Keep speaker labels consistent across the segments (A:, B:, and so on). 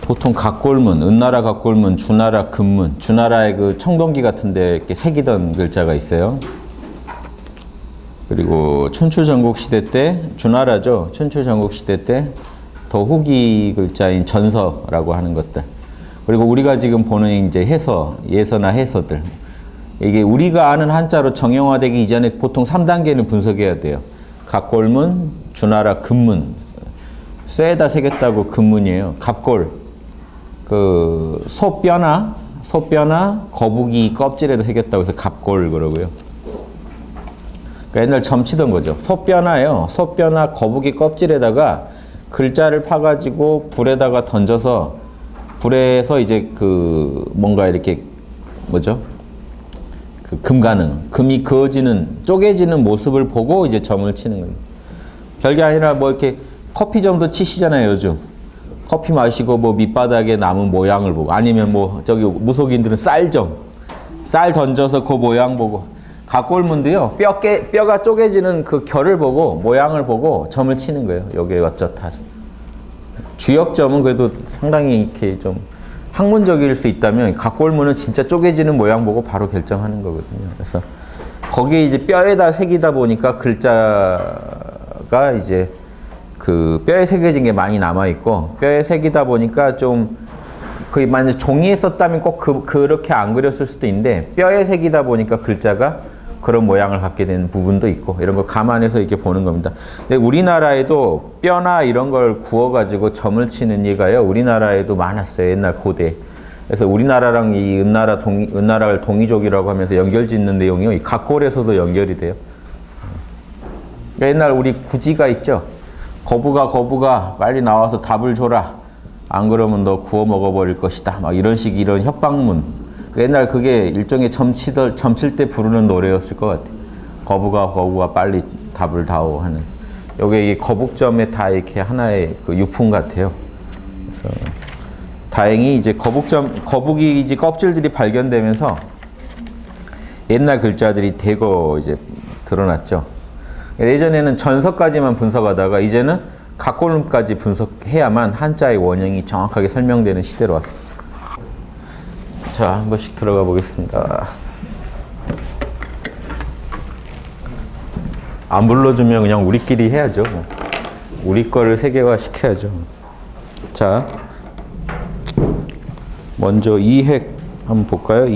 A: 보통 각골문, 은나라 각골문, 주나라 금문, 주나라의 그 청동기 같은데 이렇게 새기던 글자가 있어요. 그리고 춘추 전국 시대 때 주나라죠. 춘추 전국 시대 때 더 후기 글자인 전서라고 하는 것들. 그리고 우리가 지금 보는 이제 해서, 예서나 해서들. 이게 우리가 아는 한자로 정형화되기 이전에 보통 3단계는 분석해야 돼요. 각골문, 주나라 금문. 쇠에다 새겼다고 금문이에요. 갑골. 그 소뼈나 거북이 껍질에다 새겼다고 해서 갑골 그러고요. 그러니까 옛날 점치던 거죠. 소뼈나요. 소뼈나 거북이 껍질에다가 글자를 파가지고 불에다가 던져서 불에서 이제 그 뭔가 이렇게 뭐죠? 그 금이 그어지는 쪼개지는 모습을 보고 이제 점을 치는 거예요. 별게 아니라 뭐 이렇게 커피점도 치시잖아요, 요즘. 커피 마시고 뭐 밑바닥에 남은 모양을 보고 아니면 뭐 저기 무속인들은 쌀 던져서 그 모양 보고 각골문도요. 뼈가 쪼개지는 그 결을 보고 모양을 보고 점을 치는 거예요. 요게 어쩌다. 주역점은 그래도 상당히 이렇게 좀 학문적일 수 있다면 각골문은 진짜 쪼개지는 모양 보고 바로 결정하는 거거든요. 그래서 거기에 이제 뼈에다 새기다 보니까 글자가 이제 그 뼈에 새겨진 게 많이 남아 있고 뼈에 새기다 보니까 좀 거의 만약 종이에 썼다면 꼭 그렇게 안 그렸을 수도 있는데 뼈에 새기다 보니까 글자가 그런 모양을 갖게 되는 부분도 있고 이런 걸 감안해서 이렇게 보는 겁니다. 근데 우리나라에도 뼈나 이런 걸 구워가지고 점을 치는 예가요. 우리나라에도 많았어요. 옛날 고대. 그래서 우리나라랑 이 은나라를 동이족이라고 하면서 연결짓는 내용이 이 각골에서도 연결이 돼요. 옛날 우리 구지가 있죠. 거부가 빨리 나와서 답을 줘라. 안 그러면 너 구워 먹어버릴 것이다. 막 이런 이런 협박문. 옛날 그게 일종의 점칠 때 부르는 노래였을 것 같아요. 거부가 빨리 답을 다오 하는. 요게 이 거북점에 다 이렇게 하나의 그 유품 같아요. 그래서 다행히 이제 거북이 이제 껍질들이 발견되면서 옛날 글자들이 대거 이제 드러났죠. 예전에는 전서까지만 분석하다가 이제는 각골문까지 분석해야만 한자의 원형이 정확하게 설명되는 시대로 왔습니다. 자, 한 번씩 들어가 보겠습니다. 안 불러주면 그냥 우리끼리 해야죠. 우리 거를 세계화 시켜야죠. 자, 먼저 이핵 한번 볼까요?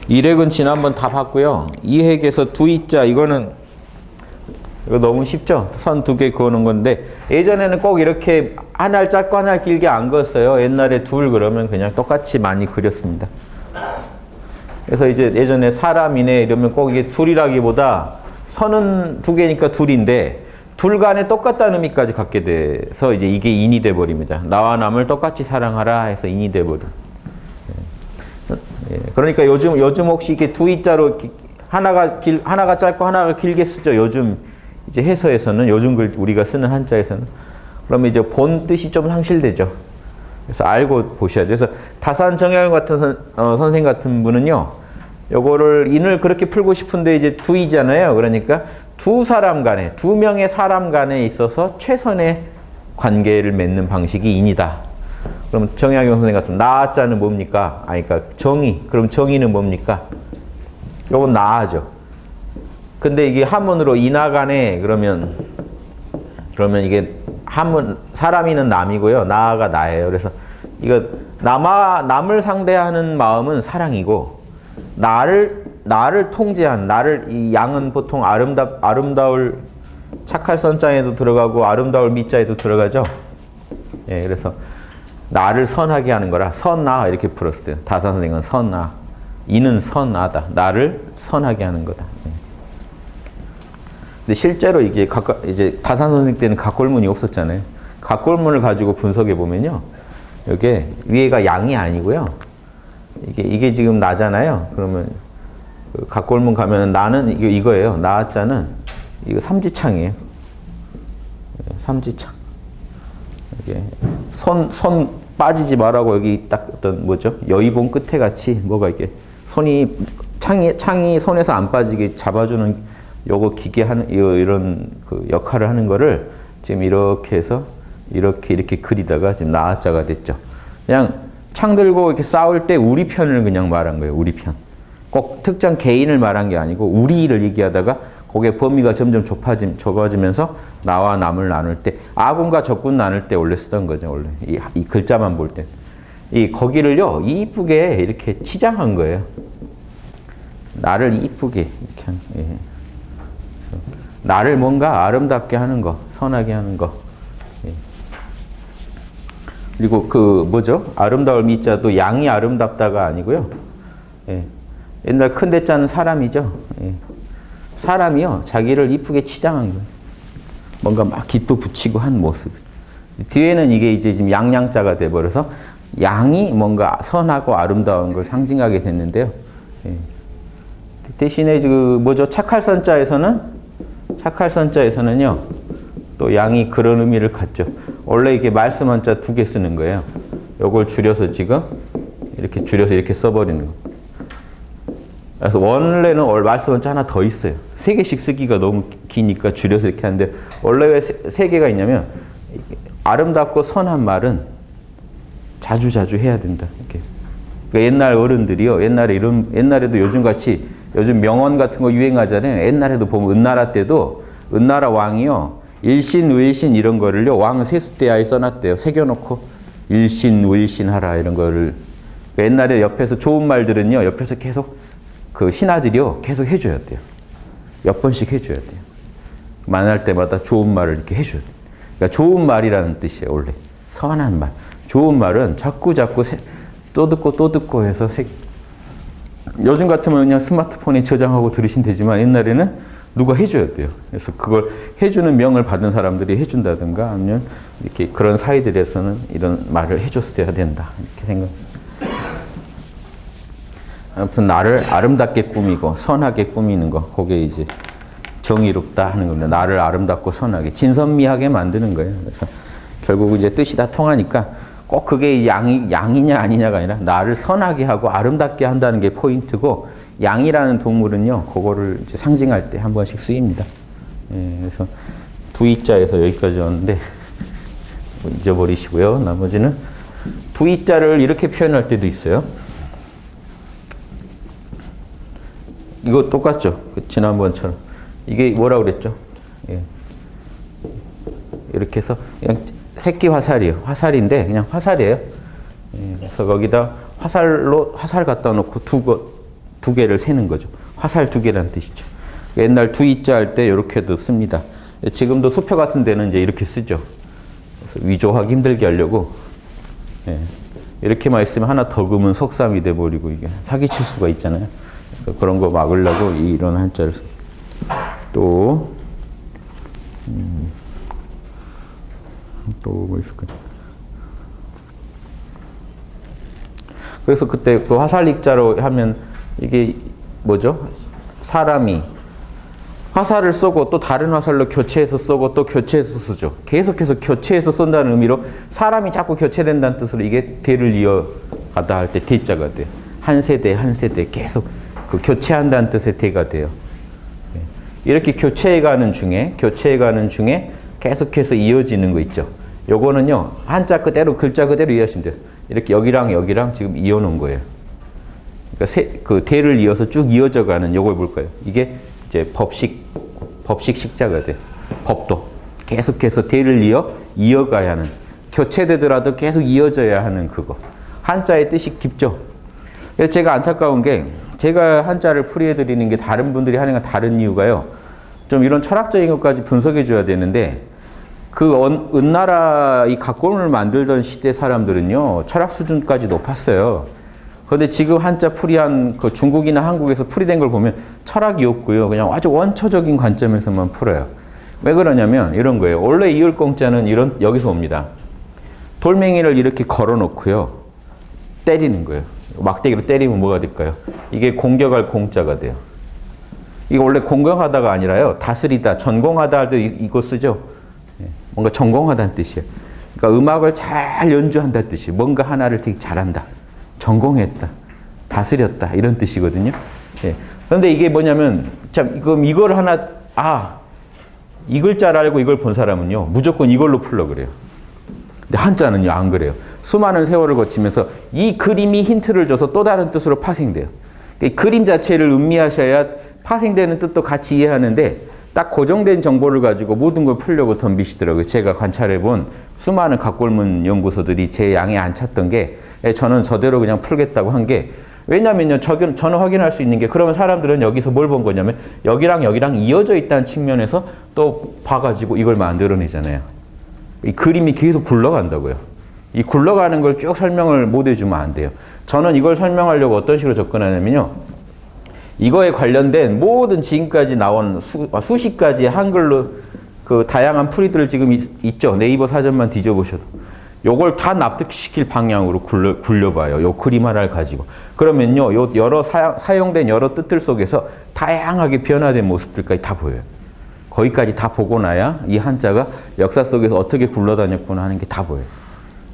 A: 이핵은 지난번 다 봤고요. 이핵에서 두이자 이거 너무 쉽죠? 선 두 개 그어놓은 건데 예전에는 꼭 이렇게 하나를 짧고 하나를 길게 안 그었어요. 옛날에 둘 그러면 그냥 똑같이 많이 그렸습니다. 그래서 이제 예전에 사람이네 이러면 꼭 이게 둘이라기보다 선은 두 개니까 둘인데 둘 간에 똑같다는 의미까지 갖게 돼서 이제 이게 인이 돼버립니다. 나와 남을 똑같이 사랑하라 해서 인이 돼버려. 그러니까 요즘 혹시 이게 두이자로 하나가 짧고 하나가 길게 쓰죠. 요즘 이제 해서에서는 요즘 글 우리가 쓰는 한자에서는 그러면 이제 본 뜻이 좀 상실되죠. 그래서 알고 보셔야 돼요. 그래서 다산 정약용 같은 선생 같은 분은요, 요거를 인을 그렇게 풀고 싶은데 이제 두이잖아요. 그러니까 두 명의 사람 간에 있어서 최선의 관계를 맺는 방식이 인이다. 그럼 정약용 선생 같은 나자는 뭡니까? 그러니까 정의. 그럼 정의는 뭡니까? 요건 나하죠. 근데 이게 한문으로 인하간에 그러면 이게 한문 사람이는 남이고요. 나가 나예요. 그래서 이거 남을 상대하는 마음은 사랑이고 나를 통제한 이 양은 보통 아름다울 착할 선자에도 들어가고 아름다울 미자에도 들어가죠. 예, 그래서 나를 선하게 하는 거라 선나 이렇게 풀었어요. 다산 선생은 선나. 이는 선하다. 나를 선하게 하는 거다. 근데 실제로 이게 이제 다산 선생 때는 각골문이 없었잖아요. 각골문을 가지고 분석해 보면요, 이게 위에가 양이 아니고요. 이게 지금 나잖아요. 그러면 그 각골문 가면 나는 이거예요. 나자는 이거 삼지창이에요. 삼지창. 이게 손 빠지지 말라고 여기 딱 어떤 뭐죠? 여의봉 끝에 같이 뭐가 이게 창이 손에서 안 빠지게 잡아주는 요거 기계 하는 이런 그 역할을 하는 거를 지금 이렇게 해서 이렇게 그리다가 지금 나자가 됐죠. 그냥 창 들고 이렇게 싸울 때 우리 편을 그냥 말한 거예요. 우리 편. 꼭 특정 개인을 말한 게 아니고 우리를 얘기하다가 거기에 범위가 점점 좁아지면서 나와 남을 나눌 때 아군과 적군 나눌 때 원래 쓰던 거죠. 원래 이 글자만 볼 때. 이 거기를요 이쁘게 이렇게 치장한 거예요. 나를 이쁘게 이렇게 한. 예. 나를 뭔가 아름답게 하는 거, 선하게 하는 거. 예. 그리고 그 뭐죠? 아름다울 미자도 양이 아름답다가 아니고요. 예. 옛날 큰 대자는 사람이죠. 예. 사람이요 자기를 이쁘게 치장한 거예요. 뭔가 막 깃도 붙이고 한 모습. 뒤에는 이게 이제 지금 양양자가 돼버려서 양이 뭔가 선하고 아름다운 걸 상징하게 됐는데요. 예. 대신에 그 뭐죠? 착할선자에서는요 또 양이 그런 의미를 갖죠. 원래 이게 말씀 한자 2개 쓰는 거예요. 요걸 줄여서 지금 이렇게 줄여서 이렇게 써버리는 거. 그래서 원래는 말씀 한자 하나 더 있어요. 3개씩 쓰기가 너무 기니까 줄여서 이렇게 하는데 원래 왜 3개가 있냐면 아름답고 선한 말은 자주자주 해야 된다. 이렇게. 그러니까 옛날 어른들이요. 옛날에도 요즘 명언 같은 거 유행하잖아요. 옛날에도 보면 은나라 때도 은나라 왕이요. 일신, 의신 이런 거를요. 왕은 세숫대야에 써놨대요. 새겨놓고 일신, 의신 하라 이런 거를. 그러니까 옛날에 옆에서 좋은 말들은요. 옆에서 계속 그 신하들이요. 계속 해줘야 돼요. 몇 번씩 해줘야 돼요. 만날 때마다 좋은 말을 이렇게 해줘야 돼요. 그러니까 좋은 말이라는 뜻이에요. 원래. 선한 말. 좋은 말은 자꾸 또 듣고 해서 요즘 같으면 그냥 스마트폰에 저장하고 들으시면 되지만 옛날에는 누가 해줘야 돼요. 그래서 그걸 해주는 명을 받은 사람들이 해준다든가 아니면 이렇게 그런 사이들에서는 이런 말을 해줬어야 된다. 이렇게 생각합니다. 아무튼 나를 아름답게 꾸미고 선하게 꾸미는 거, 그게 이제 정의롭다 하는 겁니다. 나를 아름답고 선하게, 진선미하게 만드는 거예요. 그래서 결국 이제 뜻이 다 통하니까 꼭 그게 양이냐 아니냐가 아니라 나를 선하게 하고 아름답게 한다는 게 포인트고, 양이라는 동물은요, 그거를 이제 상징할 때 한 번씩 쓰입니다. 예, 그래서 두이자에서 여기까지 왔는데 잊어버리시고요. 나머지는 두이자를 이렇게 표현할 때도 있어요. 이거 똑같죠? 그 지난번처럼. 이게 뭐라고 그랬죠? 예. 이렇게 해서 그냥 새끼 화살이에요. 화살인데 그냥 화살이에요. 예. 그래서 거기다 화살 갖다 놓고 두 개를 세는 거죠. 화살 2개라는 뜻이죠. 옛날 두이자 할 때 이렇게도 씁니다. 지금도 수표 같은 데는 이제 이렇게 쓰죠. 그래서 위조하기 힘들게 하려고. 예. 이렇게만 있으면 하나 더 그으면 석삼이 돼버리고 이게 사기칠 수가 있잖아요. 그래서 그런 거 막으려고 이런 한자를 씁니다. 또 뭐 있을까요? 그래서 그때 그 화살익자로 하면 이게 뭐죠? 사람이 화살을 쏘고 또 다른 화살로 교체해서 쏘고 또 교체해서 쓰죠. 계속해서 교체해서 쏜다는 의미로 사람이 자꾸 교체된다는 뜻으로 이게 대를 이어가다 할 때 대자가 돼요. 한 세대 계속 그 교체한다는 뜻의 대가 돼요. 이렇게 교체해가는 중에 계속해서 이어지는 거 있죠. 요거는요, 한자 그대로, 글자 그대로 이해하시면 돼요. 이렇게 여기랑 지금 이어놓은 거예요. 그러니까 그 대를 이어서 쭉 이어져 가는 요걸 볼 거예요. 이게 이제 법식 식자가 돼요. 법도. 계속해서 대를 이어가야 하는. 교체되더라도 계속 이어져야 하는 그거. 한자의 뜻이 깊죠. 그래서 제가 안타까운 게, 제가 한자를 풀이해드리는 게 다른 분들이 하는 건 다른 이유가요. 좀 이런 철학적인 것까지 분석해줘야 되는데, 그 은나라 이 각본을 만들던 시대 사람들은요, 철학 수준까지 높았어요. 그런데 지금 한자 풀이한 그 중국이나 한국에서 풀이된 걸 보면 철학이 없고요. 그냥 아주 원초적인 관점에서만 풀어요. 왜 그러냐면 이런 거예요. 원래 이을공자는 여기서 옵니다. 돌멩이를 이렇게 걸어 놓고요. 때리는 거예요. 막대기로 때리면 뭐가 될까요? 이게 공격할 공자가 돼요. 이게 원래 공격하다가 아니라요. 다스리다, 전공하다 할 때 이거 쓰죠. 뭔가 전공하다는 뜻이에요. 그러니까 음악을 잘 연주한다는 뜻이, 뭔가 하나를 되게 잘한다, 전공했다, 다스렸다 이런 뜻이거든요. 예. 그런데 이게 뭐냐면, 참 그럼 이걸 하나 이 글자를 알고 이걸 본 사람은요 무조건 이걸로 풀려 그래요. 근데 한자는요 안 그래요. 수많은 세월을 거치면서 이 그림이 힌트를 줘서 또 다른 뜻으로 파생돼요. 그 그림 자체를 음미하셔야 파생되는 뜻도 같이 이해하는데 딱 고정된 정보를 가지고 모든 걸 풀려고 덤비시더라고요. 제가 관찰해본 수많은 각골문 연구소들이 제 양에 안 찼던 게 저는 저대로 그냥 풀겠다고 한 게 왜냐면요. 저는 확인할 수 있는 게 그러면 사람들은 여기서 뭘 본 거냐면 여기랑 여기랑 이어져 있다는 측면에서 또 봐가지고 이걸 만들어내잖아요. 이 그림이 계속 굴러간다고요. 이 굴러가는 걸 쭉 설명을 못 해주면 안 돼요. 저는 이걸 설명하려고 어떤 식으로 접근하냐면요. 이거에 관련된 모든 지금까지 나온 수십 가지 한글로 그 다양한 풀이들 지금 있죠. 네이버 사전만 뒤져보셔도. 요걸 다 납득시킬 방향으로 굴려봐요. 요 그림 하나를 가지고. 그러면요. 요 여러 사용된 여러 뜻들 속에서 다양하게 변화된 모습들까지 다 보여요. 거기까지 다 보고 나야 이 한자가 역사 속에서 어떻게 굴러다녔구나 하는 게 다 보여요.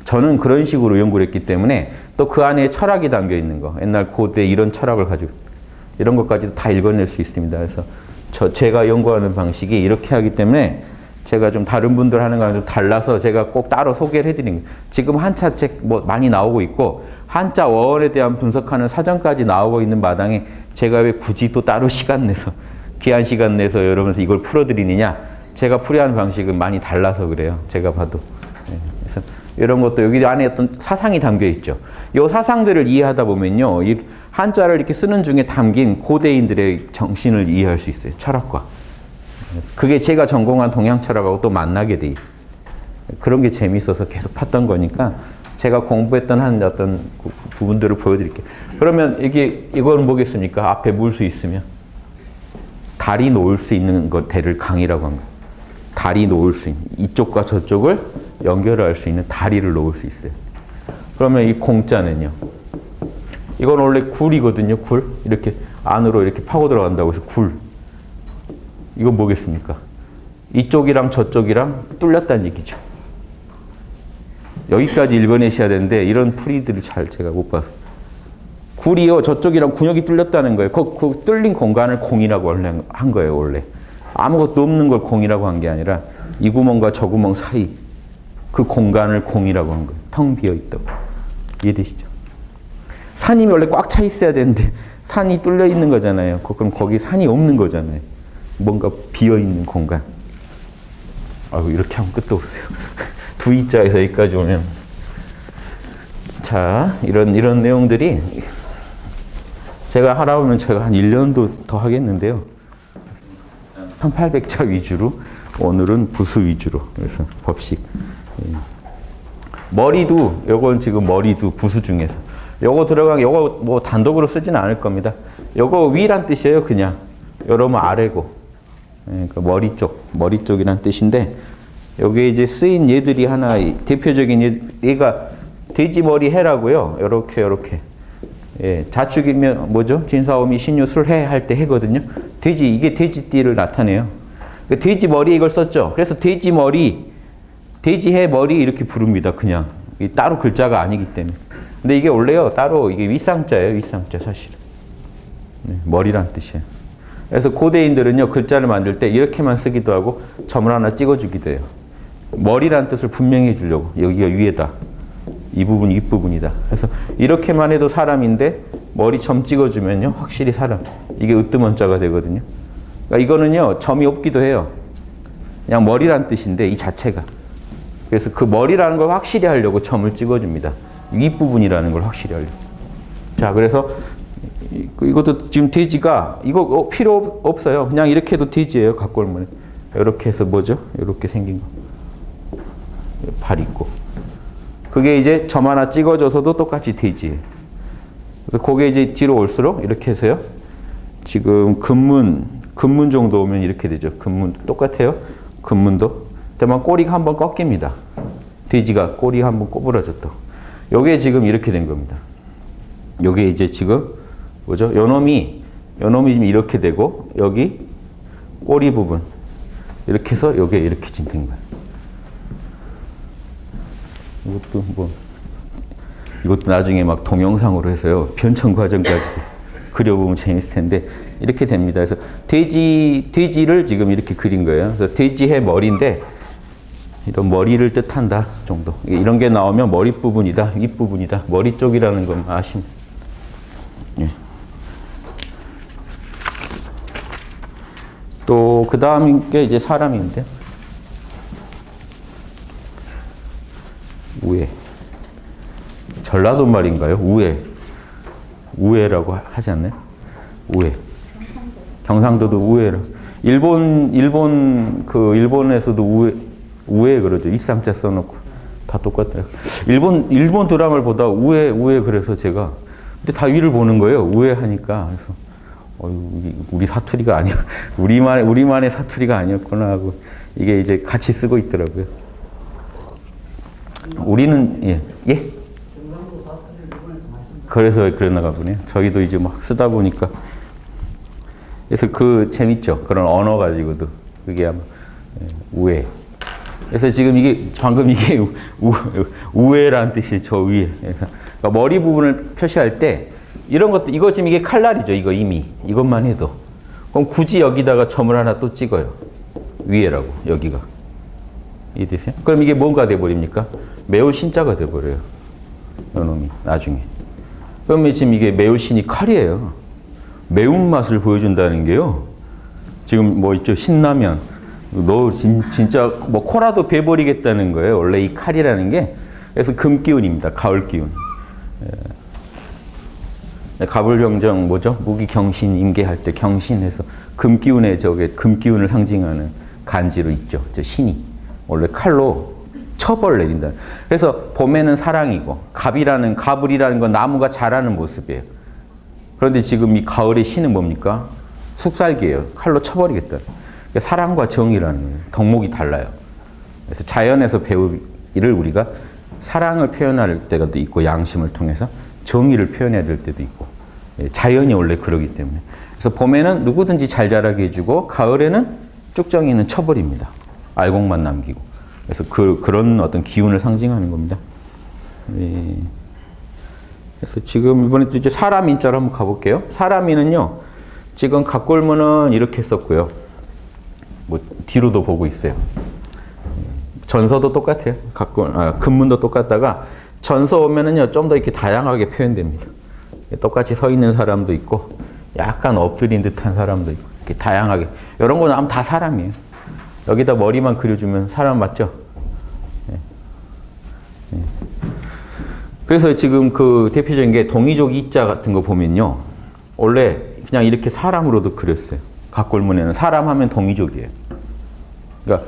A: 저는 그런 식으로 연구를 했기 때문에 또 그 안에 철학이 담겨 있는 거. 옛날 고대 이런 철학을 가지고 이런 것까지도 다 읽어낼 수 있습니다. 그래서 제가 연구하는 방식이 이렇게 하기 때문에 제가 좀 다른 분들 하는 거랑 좀 달라서 제가 꼭 따로 소개를 해드린 거예요. 지금 한자 책 뭐 많이 나오고 있고 한자 어원에 대한 분석하는 사전까지 나오고 있는 마당에 제가 왜 굳이 또 따로 시간 내서 귀한 시간 내서 여러분한테 이걸 풀어드리느냐. 제가 풀이하는 방식은 많이 달라서 그래요. 제가 봐도. 그래서 이런 것도 여기 안에 어떤 사상이 담겨 있죠. 이 사상들을 이해하다 보면요. 이 한자를 이렇게 쓰는 중에 담긴 고대인들의 정신을 이해할 수 있어요. 철학과. 그게 제가 전공한 동양 철학하고 또 만나게 돼 있어요. 그런 게 재밌어서 계속 팠던 거니까 제가 공부했던 한 어떤 부분들을 보여드릴게요. 그러면 이거는 뭐겠습니까? 앞에 물 수 있으면. 달이 놓을 수 있는 것, 대를 강이라고 합니다. 달이 놓을 수 있는, 이쪽과 저쪽을 연결할 수 있는 다리를 놓을 수 있어요. 그러면 이 공자는요. 이건 원래 굴이거든요. 굴. 이렇게 안으로 이렇게 파고 들어간다고 해서 굴. 이건 뭐겠습니까? 이쪽이랑 저쪽이랑 뚫렸다는 얘기죠. 여기까지 읽어내셔야 되는데 이런 풀이들을 잘 제가 못 봐서. 굴이요. 저쪽이랑 군역이 뚫렸다는 거예요. 그 뚫린 공간을 공이라고 원래 한 거예요. 원래. 아무것도 없는 걸 공이라고 한 게 아니라 이 구멍과 저 구멍 사이 그 공간을 공이라고 한 거예요. 텅 비어있다고. 이해되시죠? 산이 원래 꽉 차 있어야 되는데 산이 뚫려 있는 거잖아요. 그럼 거기 산이 없는 거잖아요. 뭔가 비어있는 공간. 아이고, 이렇게 하면 끝도 없어요. 두 이자에서 여기까지 오면. 자, 이런 내용들이 제가 하다 보면 제가 한 1년도 더 하겠는데요. 1800자 위주로, 오늘은 부수 위주로. 그래서 법식. 머리도, 요건 지금 머리도 부수 중에서. 요거 요거 뭐 단독으로 쓰지는 않을 겁니다. 요거 위란 뜻이에요, 그냥. 요러면 아래고. 그러니까 머리 쪽이란 뜻인데, 여기에 이제 쓰인 얘들이 하나, 대표적인 얘가 돼지머리 해라고요. 요렇게. 예, 자축이면 뭐죠? 진사오미 신유 술해 할 때 해거든요. 이게 돼지띠를 나타내요. 그 돼지머리 이걸 썼죠. 그래서 돼지머리, 돼지해 머리 이렇게 부릅니다. 그냥. 따로 글자가 아니기 때문에. 근데 이게 원래요, 따로 이게 윗상자예요, 윗상자 사실은. 네, 머리란 뜻이에요. 그래서 고대인들은요, 글자를 만들 때 이렇게만 쓰기도 하고 점을 하나 찍어주기도 해요. 머리란 뜻을 분명히 해주려고. 여기가 위에다. 이 부분이 윗부분이다. 그래서 이렇게만 해도 사람인데 머리 점 찍어주면요, 확실히 사람. 이게 으뜸원자가 되거든요. 그러니까 이거는요, 점이 없기도 해요. 그냥 머리란 뜻인데 이 자체가. 그래서 그 머리라는 걸 확실히 하려고 점을 찍어줍니다. 윗부분이라는 걸 확실히 하려고. 자, 그래서 이것도 지금 돼지가 이거 필요 없어요. 그냥 이렇게 해도 돼지예요. 각골문에. 이렇게 해서 뭐죠? 이렇게 생긴 거. 발 있고. 그게 이제 점 하나 찍어줘서도 똑같이 돼지예요. 그래서 그게 이제 뒤로 올수록 이렇게 해서요. 지금 근문 정도 오면 이렇게 되죠. 근문 똑같아요. 근문도. 다만 꼬리가 한번 꺾입니다. 돼지가 꼬리가 한번 꼬부라졌다. 요게 지금 이렇게 된 겁니다. 요게 이제 지금 뭐죠? 요놈이 지금 이렇게 되고 여기 꼬리 부분 이렇게 해서 요게 이렇게 지금 된 거예요. 이것도 나중에 막 동영상으로 해서요. 변천 과정까지도 그려보면 재밌을 텐데 이렇게 됩니다. 그래서 돼지를 지금 이렇게 그린 거예요. 그래서 돼지의 머리인데 이런 머리를 뜻한다 정도. 이런 게 나오면 머리 부분이다, 입 부분이다, 머리 쪽이라는 것만 아시면. 예. 또 그 다음 게 이제 사람인데 우회. 전라도 말인가요? 우회라고 하지 않나요? 우회. 경상도도 우회라. 일본에서도 우회 그러죠. 이쌍자 써놓고 다 똑같더라고요. 일본 드라마를 보다 우회 그래서 제가 근데 다 위를 보는 거예요. 우회 하니까 그래서 우리 사투리가 아니야. 우리만의 사투리가 아니었구나 하고 이게 이제 같이 쓰고 있더라고요. 우리는 예.
B: 경상도 사투리를 일본에서 많이 쓴다.
A: 그래서 그랬나 보네요. 저희도 이제 막 쓰다 보니까 그래서 재밌죠. 그런 언어 가지고도 그게 아마 우회. 그래서 지금 방금 이게 우회라는 뜻이 저 위에. 그러니까 머리 부분을 표시할 때 이런 것도 이거 지금 이게 칼날이죠. 이거 이미 이것만 해도 그럼 굳이 여기다가 점을 하나 또 찍어요. 위에라고 여기가 이해되세요? 그럼 이게 뭔가 돼버립니까? 매울 신자가 돼버려요. 요놈이 나중에. 그러면 지금 이게 매울 신이 칼이에요. 매운맛을 보여준다는 게요. 지금 뭐 있죠? 신라면. 너 진짜 뭐 코라도 베버리겠다는 거예요. 원래 이 칼이라는 게. 그래서 금기운입니다. 가을 기운. 가불병정 뭐죠? 무기경신 임계할 때 경신해서 금기운에 금기운을 상징하는 간지로 있죠. 저 신이. 원래 칼로 처벌을 내린다. 그래서 봄에는 사랑이고 가불이라는 건 나무가 자라는 모습이에요. 그런데 지금 이 가을의 신은 뭡니까? 숙살기예요. 칼로 쳐버리겠다. 사랑과 정의라는 거예요. 덕목이 달라요. 그래서 자연에서 배우기를 우리가 사랑을 표현할 때가 있고 양심을 통해서 정의를 표현해야 될 때도 있고 자연이 원래 그러기 때문에 그래서 봄에는 누구든지 잘 자라게 해주고 가을에는 쭉정이는 쳐버립니다. 알곡만 남기고 그래서 그런 어떤 기운을 상징하는 겁니다. 그래서 지금 이번에 또 이제 사람 인자로 한번 가볼게요. 사람인은요 지금 각골문은 이렇게 썼고요. 뭐 뒤로도 보고 있어요. 전서도 똑같아요. 근문도 똑같다가 전서 오면은요 좀 더 이렇게 다양하게 표현됩니다. 똑같이 서 있는 사람도 있고 약간 엎드린 듯한 사람도 있고 이렇게 다양하게 이런 거는 아마 다 사람이에요. 여기다 머리만 그려주면 사람 맞죠? 그래서 지금 그 대표적인 게 동이족 이자 같은 거 보면요 원래 그냥 이렇게 사람으로도 그렸어요. 각골문에는 사람 하면 동이족이에요. 그러니까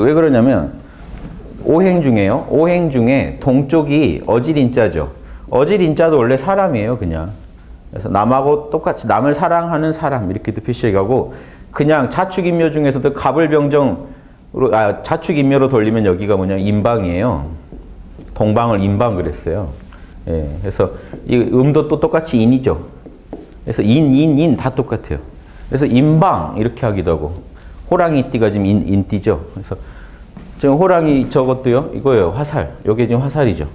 A: 왜 그러냐면 오행 중에 동쪽이 어질인자죠. 어질인자도 원래 사람이에요, 그냥. 그래서 남하고 똑같이 남을 사랑하는 사람 이렇게도 표시하고 그냥 자축인묘 중에서도 갑을병정으로 자축인묘로 돌리면 여기가 뭐냐 인방이에요. 동방을 인방 그랬어요. 예, 그래서 이 음도 또 똑같이 인이죠. 그래서 인 다 똑같아요. 그래서 인방 이렇게 하기도 하고 호랑이띠가 지금 인띠죠. 그래서 지금 호랑이 저것도요. 이거예요. 화살. 요게 지금 화살이죠.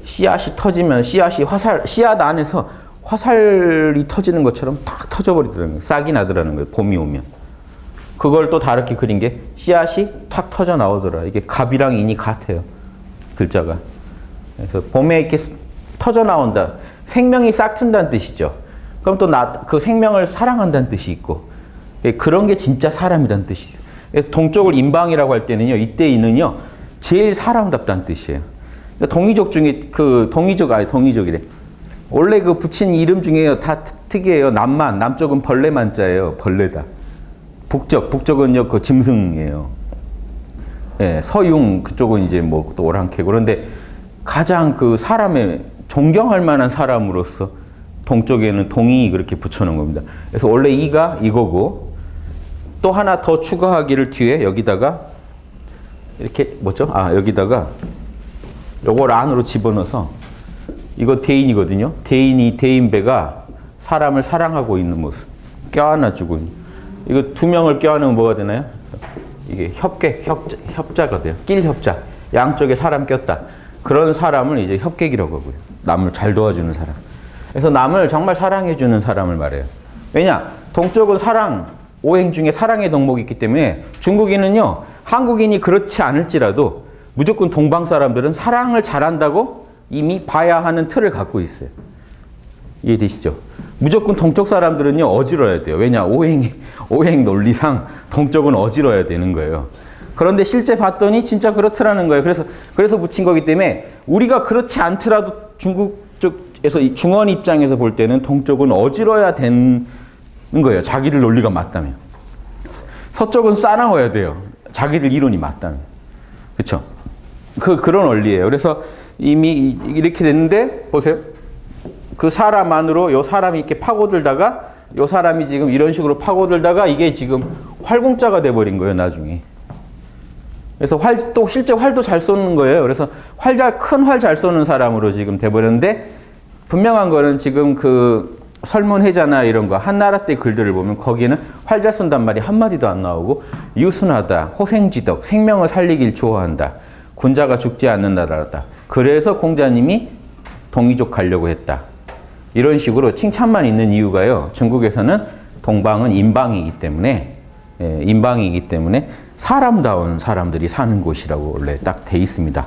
A: 씨앗이 터지면 씨앗 안에서 화살이 터지는 것처럼 탁 터져버리더라는 거예요. 싹이 나더라는 거예요. 봄이 오면. 그걸 또 다르게 그린 게 씨앗이 탁 터져 나오더라. 이게 갑이랑 인이 같아요. 글자가. 그래서 봄에 이렇게 터져 나온다. 생명이 싹 튼다는 뜻이죠. 그럼 또 그 생명을 사랑한다는 뜻이 있고 그런 게 진짜 사람이라는 뜻이에요. 동쪽을 인방이라고 할 때는요, 이때 이는요, 제일 사람답다는 뜻이에요. 그러니까 동이족 중에, 동이족이래. 원래 그 붙인 이름 중에요, 다 특이해요. 남쪽은 벌레만 자예요. 벌레다. 북쪽은요, 그 짐승이에요. 예, 서융, 그쪽은 이제 뭐 또 오랑캐고. 그런데 가장 그 사람의 존경할 만한 사람으로서 동쪽에는 동이 그렇게 붙여놓은 겁니다. 그래서 원래 이가 이거고, 또 하나 더 추가하기를 뒤에 여기다가 이렇게 여기다가 요걸 안으로 집어넣어서 이거 대인이거든요. 대인배가 사람을 사랑하고 있는 모습 껴안아주고 이거 두 명을 껴안으면 뭐가 되나요? 이게 협자가 돼요. 낄협자. 양쪽에 사람 꼈다. 그런 사람을 이제 협객이라고 하고요. 남을 잘 도와주는 사람. 그래서 남을 정말 사랑해주는 사람을 말해요. 왜냐? 동쪽은 사랑, 오행 중에 사랑의 덕목이 있기 때문에 중국인은요, 한국인이 그렇지 않을지라도 무조건 동방 사람들은 사랑을 잘한다고 이미 봐야 하는 틀을 갖고 있어요. 이해되시죠? 무조건 동쪽 사람들은요, 어지러야 돼요. 왜냐? 오행 논리상 동쪽은 어지러야 되는 거예요. 그런데 실제 봤더니 진짜 그렇더라는 거예요. 그래서 붙인 거기 때문에 우리가 그렇지 않더라도 중국 쪽에서 중원 입장에서 볼 때는 동쪽은 어지러야 되는 거예요. 자기들 논리가 맞다면. 서쪽은 싸나워야 돼요. 자기들 이론이 맞다면. 그렇죠? 그런 원리예요. 그래서 이미 이렇게 됐는데 보세요. 그 사람 안으로 요 사람이 이렇게 파고들다가 요 사람이 지금 이런 식으로 파고들다가 이게 지금 활공자가 돼버린 거예요. 나중에. 그래서 또 실제 활도 잘 쏘는 거예요. 그래서 큰 활 잘 쏘는 사람으로 지금 돼버렸는데 분명한 거는 지금 그 설문회자나 이런 거 한나라 때 글들을 보면 거기에는 활 잘 쏜단 말이 한마디도 안 나오고 유순하다, 호생지덕, 생명을 살리길 좋아한다, 군자가 죽지 않는 나라다. 그래서 공자님이 동이족 가려고 했다. 이런 식으로 칭찬만 있는 이유가요. 중국에서는 동방은 인방이기 때문에 사람다운 사람들이 사는 곳이라고 원래 딱 돼 있습니다.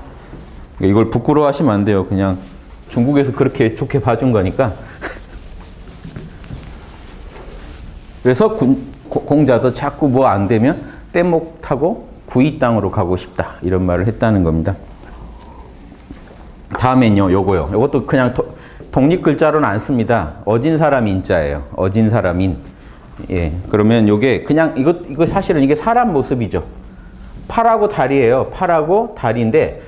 A: 이걸 부끄러워하시면 안 돼요. 그냥 중국에서 그렇게 좋게 봐준 거니까. 그래서 공자도 자꾸 뭐 안 되면 뗏목 타고 구이 땅으로 가고 싶다. 이런 말을 했다는 겁니다. 다음엔요, 요거요. 요것도 그냥 독립 글자로는 안 씁니다. 어진 사람 인자예요. 어진 사람인. 예. 그러면 요게 그냥 이거 사실은 이게 사람 모습이죠. 팔하고 다리예요. 팔하고 다리인데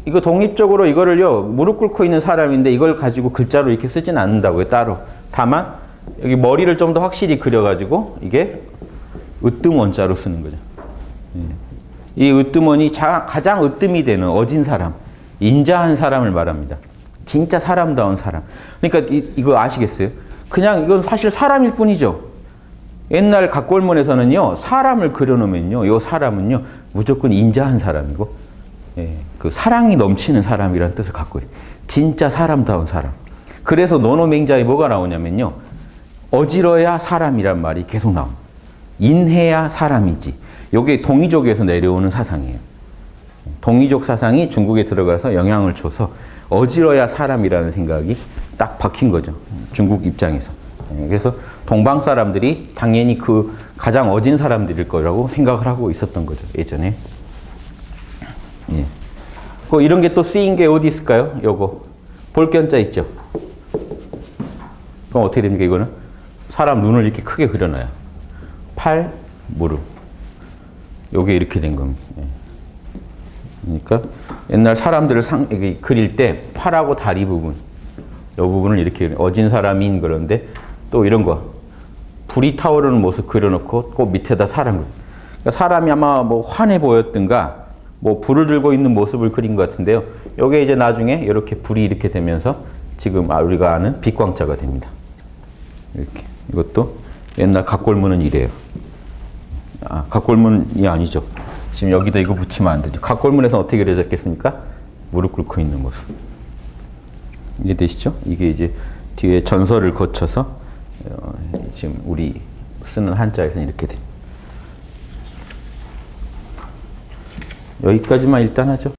A: 이거 독립적으로 이거를요, 무릎 꿇고 있는 사람인데 이걸 가지고 글자로 이렇게 쓰진 않는다고요, 따로. 다만 여기 머리를 좀 더 확실히 그려가지고 이게 으뜸원자로 쓰는 거죠. 예. 이 으뜸원이 가장 으뜸이 되는 어진 사람, 인자한 사람을 말합니다. 진짜 사람다운 사람. 그러니까 이거 아시겠어요? 그냥 이건 사실 사람일 뿐이죠. 옛날 각골문에서는요, 사람을 그려놓으면요, 이 사람은요, 무조건 인자한 사람이고, 예, 그 사랑이 넘치는 사람이라는 뜻을 갖고 있어요. 진짜 사람다운 사람. 그래서 논어맹자에 뭐가 나오냐면요, 어지러야 사람이란 말이 계속 나옵니다. 인해야 사람이지. 이게 동이족에서 내려오는 사상이에요. 동이족 사상이 중국에 들어가서 영향을 줘서 어지러야 사람이라는 생각이 딱 박힌 거죠. 중국 입장에서. 그래서 동방 사람들이 당연히 그 가장 어진 사람들일 거라고 생각을 하고 있었던 거죠. 예전에. 예. 이런 게 또 쓰인 게 어디 있을까요? 요거. 볼견자 있죠? 그럼 어떻게 됩니까, 이거는? 사람 눈을 이렇게 크게 그려놔요. 팔, 무릎. 요게 이렇게 된 겁니다. 예. 그러니까 옛날 사람들을 그릴 때 팔하고 다리 부분, 요 부분을 이렇게 어진 사람인 그런데 또 이런 거 불이 타오르는 모습 그려놓고 그 밑에다 사람, 그러니까 사람이 아마 뭐 환해 보였든가 뭐 불을 들고 있는 모습을 그린 것 같은데요. 요게 이제 나중에 이렇게 불이 이렇게 되면서 지금 우리가 아는 빛광자가 됩니다. 이렇게. 이것도 옛날 각골문은 이래요. 각골문이 아니죠. 지금 여기다 이거 붙이면 안 되죠. 각골문에서는 어떻게 그려졌겠습니까? 무릎 꿇고 있는 모습. 이해되시죠? 이게 이제 뒤에 전설을 거쳐서 지금 우리 쓰는 한자에서는 이렇게 됩니다. 여기까지만 일단 하죠.